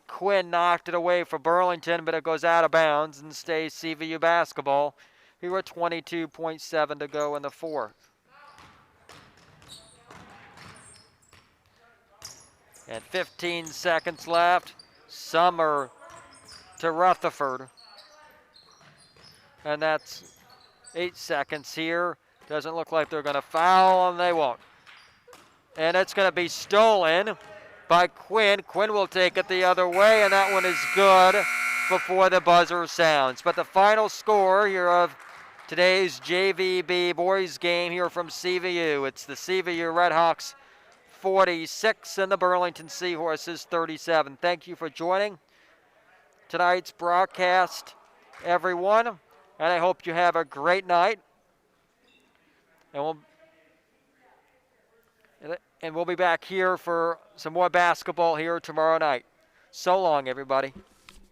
Quinn knocked it away for Burlington, but it goes out of bounds and stays CVU basketball. Here with 22.7 to go in the fourth. And 15 seconds left. Summer to Rutherford. And that's 8 seconds here. Doesn't look like they're going to foul, and they won't. And it's going to be stolen by Quinn. Quinn will take it the other way, and that one is good before the buzzer sounds. But the final score here of today's JV-B boys game here from CVU. It's the CVU Redhawks 46 and the Burlington Seahorses 37. Thank you for joining tonight's broadcast, everyone. And I hope you have a great night. And we'll be back here for some more basketball here tomorrow night. So long, everybody.